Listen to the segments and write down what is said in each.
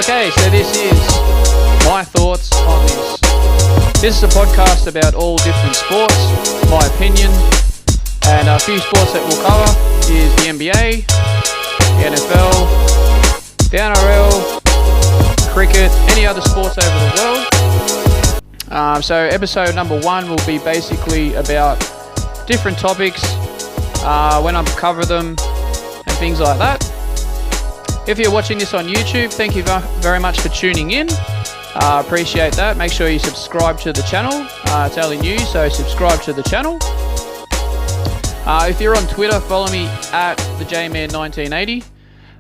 Okay, so this is my thoughts on this. This is a podcast about all different sports, my opinion, and a few sports that we'll cover is the NBA, the NFL, the NRL, cricket, any other sports over the world. So episode number 1 will be basically about different topics, when I cover them and things like that. If you're watching this on YouTube, thank you very much for tuning in. Appreciate that. Make sure you subscribe to the channel. It's only new, so subscribe to the channel. If you're on Twitter, follow me at thejman1980.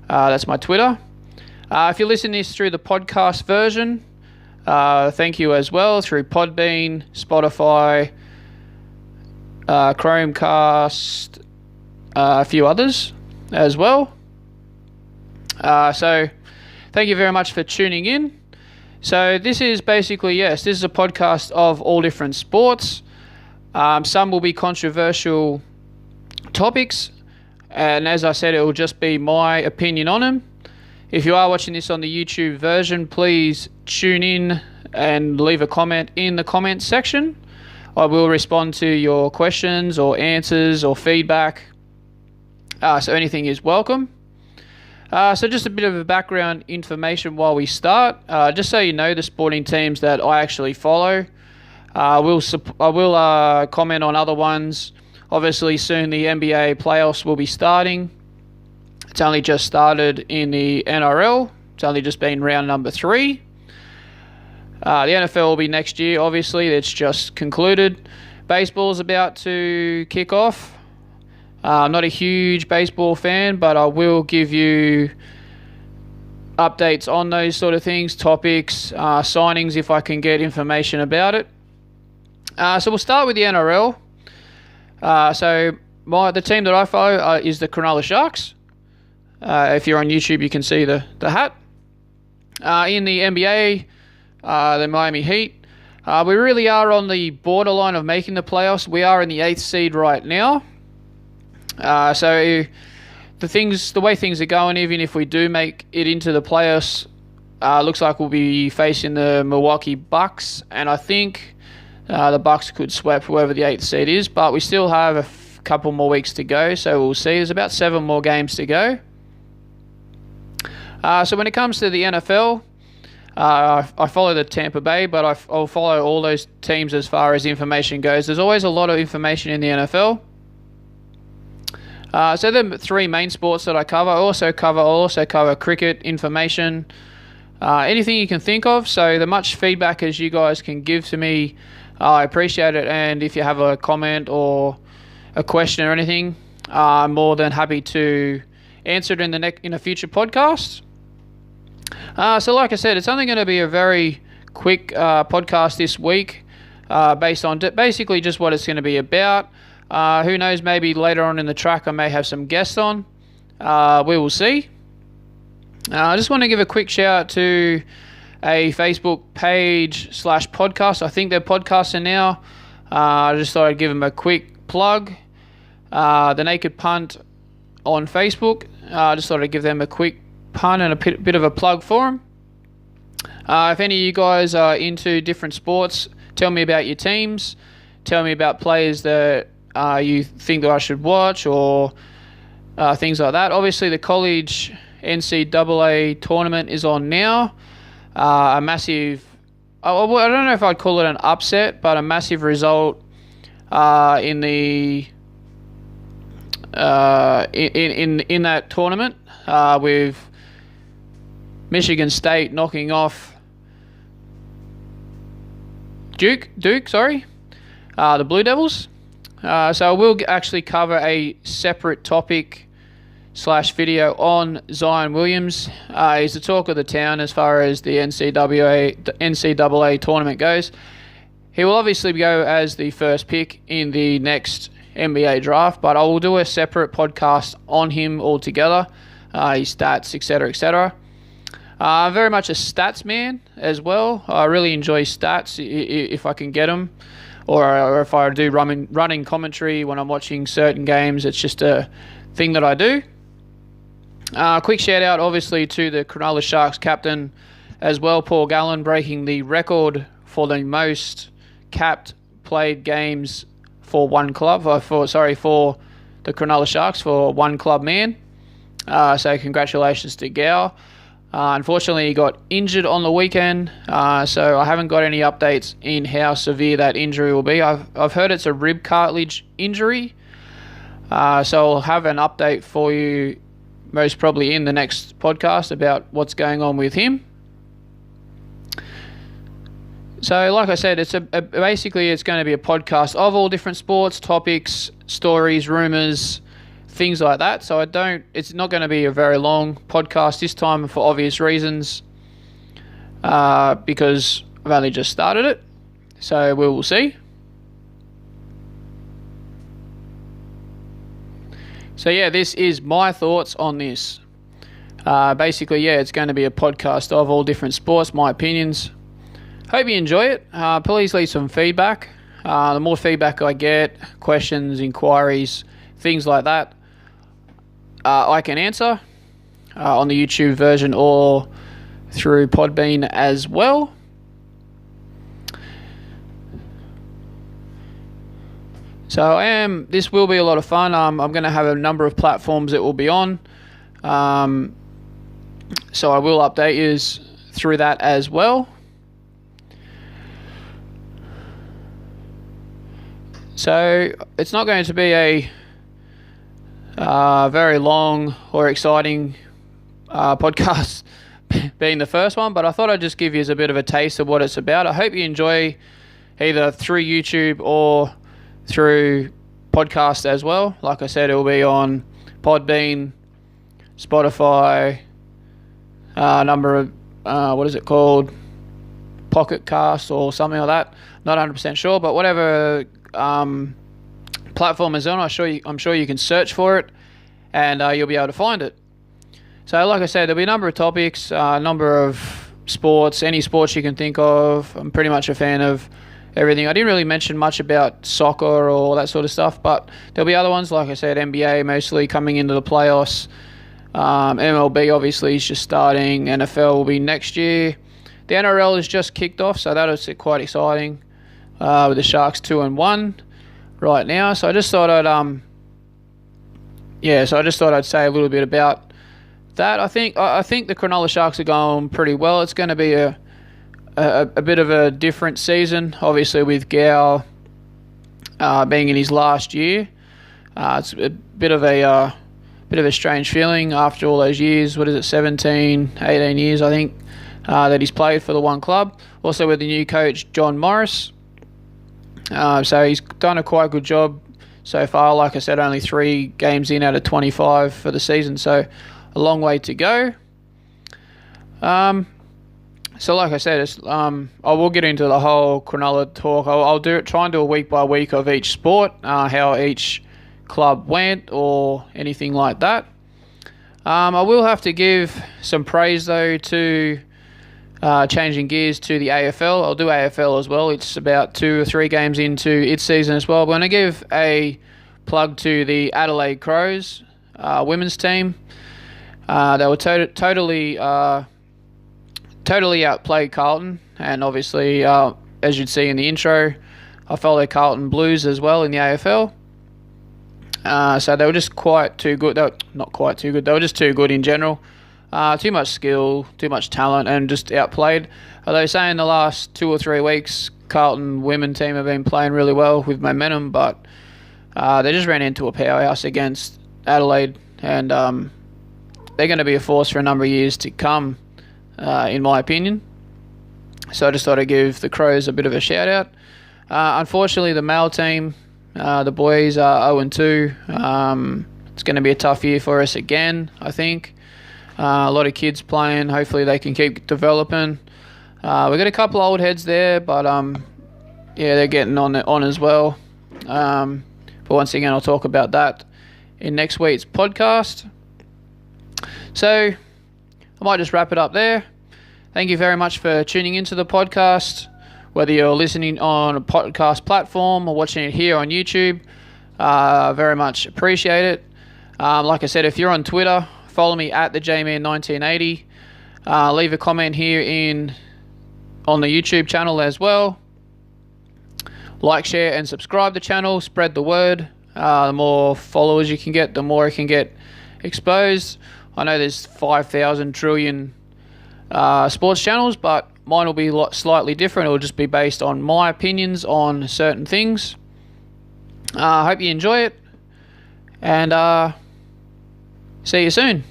That's my Twitter. If you're listening to this through the podcast version, thank you as well through Podbean, Spotify, Chromecast, a few others as well. So thank you very much for tuning in. So this is basically, this is a podcast of all different sports. Some will be controversial topics, and as I said, it will just be my opinion on them. If you are watching this on the YouTube version, please tune in and leave a comment in the comments section. I will respond to your questions or answers or feedback. So anything is welcome. So just a bit of a background information while we start. Just so you know, the sporting teams that I actually follow. I will comment on other ones. Obviously, soon the NBA playoffs will be starting. It's only just started in the NRL. It's only just been round number 3. The NFL will be next year, obviously. It's just concluded. Baseball's about to kick off. I'm not a huge baseball fan, but I will give you updates on those sort of things, topics, signings if I can get information about it. So we'll start with the NRL. The team that I follow is the Cronulla Sharks. If you're on YouTube, you can see the hat. In the NBA, the Miami Heat. We really are on the borderline of making the playoffs. We are in the 8th seed right now. So the way things are going, even if we do make it into the playoffs, looks like we'll be facing the Milwaukee Bucks, and I think the Bucks could sweep whoever the 8th seed is, but we still have a couple more weeks to go, so we'll see. There's about 7 more games to go. So when it comes to the NFL, I follow the Tampa Bay, but I'll follow all those teams as far as information goes. There's always a lot of information in the NFL. So the 3 main sports that I cover. I'll also cover cricket information, anything you can think of. So the much feedback as you guys can give to me, I appreciate it. And if you have a comment or a question or anything, I'm more than happy to answer it in a future podcast. So like I said, it's only going to be a very quick podcast this week, based on basically just what it's going to be about. Who knows, maybe later on in the track I may have some guests on. We will see. I just want to give a quick shout out to a Facebook page / podcast. I think they're podcasting now. I just thought I'd give them a quick plug. The Naked Punt on Facebook. I just thought I'd give them a quick punt and a bit of a plug for them. If any of you guys are into different sports, tell me about your teams. Tell me about players that you think that I should watch, or things like that. Obviously, the college NCAA tournament is on now. A massive, I don't know if I'd call it an upset, but a massive result in the in that tournament, with Michigan State knocking off Duke, the Blue Devils. So I will actually cover a separate topic / video on Zion Williams. He's the talk of the town as far as the NCAA tournament goes. He will obviously go as the first pick in the next NBA draft, but I will do a separate podcast on him altogether, his stats, etc., etc. I'm very much a stats man as well. I really enjoy stats if I can get them. Or if I do running commentary when I'm watching certain games, it's just a thing that I do. Quick shout out, obviously, to the Cronulla Sharks captain, As well, Paul Gallen breaking the record for the most capped played games for one club, for the Cronulla Sharks, for one club man. So congratulations to Gow. Unfortunately, he got injured on the weekend, so I haven't got any updates in how severe that injury will be. I've heard it's a rib cartilage injury, so I'll have an update for you most probably in the next podcast about what's going on with him. So, like I said, basically it's going to be a podcast of all different sports, topics, stories, rumours, things like that. So it's not going to be a very long podcast this time for obvious reasons, because I've only just started it. So we will see. So yeah, this is my thoughts on this. Basically, yeah, it's going to be a podcast of all different sports, my opinions. Hope you enjoy it. Please leave some feedback. The more feedback I get, questions, inquiries, things like that, I can answer on the YouTube version or through Podbean as well. So this will be a lot of fun. I'm going to have a number of platforms it will be on. So I will update you through that as well. So it's not going to be a very long or exciting podcast being the first one, but I thought I'd just give you a bit of a taste of what it's about. I hope you enjoy either through YouTube or through podcast as well. Like I said, it will be on Podbean, Spotify, a number of, what is it called? Pocket Cast or something like that. Not 100% sure, but whatever platform is on, I'm sure you can search for it and you'll be able to find it. So like I said, there'll be a number of topics, a number of sports, any sports you can think of. I'm pretty much a fan of everything. I didn't really mention much about soccer or all that sort of stuff, but there'll be other ones, like I said, NBA mostly coming into the playoffs. MLB obviously is just starting. NFL will be next year. The NRL has just kicked off, so that is quite exciting. With the Sharks 2-1 right now. So I just thought I'd say a little bit about that. I think the Cronulla Sharks are going pretty well. It's going to be a bit of a different season, obviously with Gow being in his last year. It's a bit of a strange feeling after all those years. What is it, 17, 18 years I think that he's played for the one club. Also with the new coach John Morris. So he's done a quite good job so far. Like I said, only 3 games in out of 25 for the season, so a long way to go. So like I said, I will get into the whole Cronulla talk. I'll try and do a week by week of each sport, how each club went or anything like that. I will have to give some praise though to changing gears to the AFL. I'll do AFL as well. It's about 2 or 3 games into its season as well. I'm going to give a plug to the Adelaide Crows women's team. They were totally outplayed Carlton, and obviously, as you'd see in the intro, I follow Carlton Blues as well in the AFL. So they were just quite too good. They were not quite too good. They were just too good in general. Too much skill, too much talent, and just outplayed. Although saying the last 2 or 3 weeks, Carlton women team have been playing really well with momentum, but they just ran into a powerhouse against Adelaide, and they're going to be a force for a number of years to come, in my opinion. So I just thought I'd give the Crows a bit of a shout out. Unfortunately, the male team, the boys are 0-2. It's going to be a tough year for us again, I think. A lot of kids playing. Hopefully they can keep developing. We've got a couple of old heads there, but they're getting on as well. But once again, I'll talk about that in next week's podcast. So I might just wrap it up there. Thank you very much for tuning into the podcast, whether you're listening on a podcast platform or watching it here on YouTube. Very much appreciate it. Like I said, if you're on Twitter, follow me at the JMan1980. Leave a comment here on the YouTube channel as well. Like, share, and subscribe to the channel. Spread the word. The more followers you can get, the more it can get exposed. I know there's 5,000 trillion sports channels, but mine will be slightly different. It will just be based on my opinions on certain things. I hope you enjoy it, and see you soon.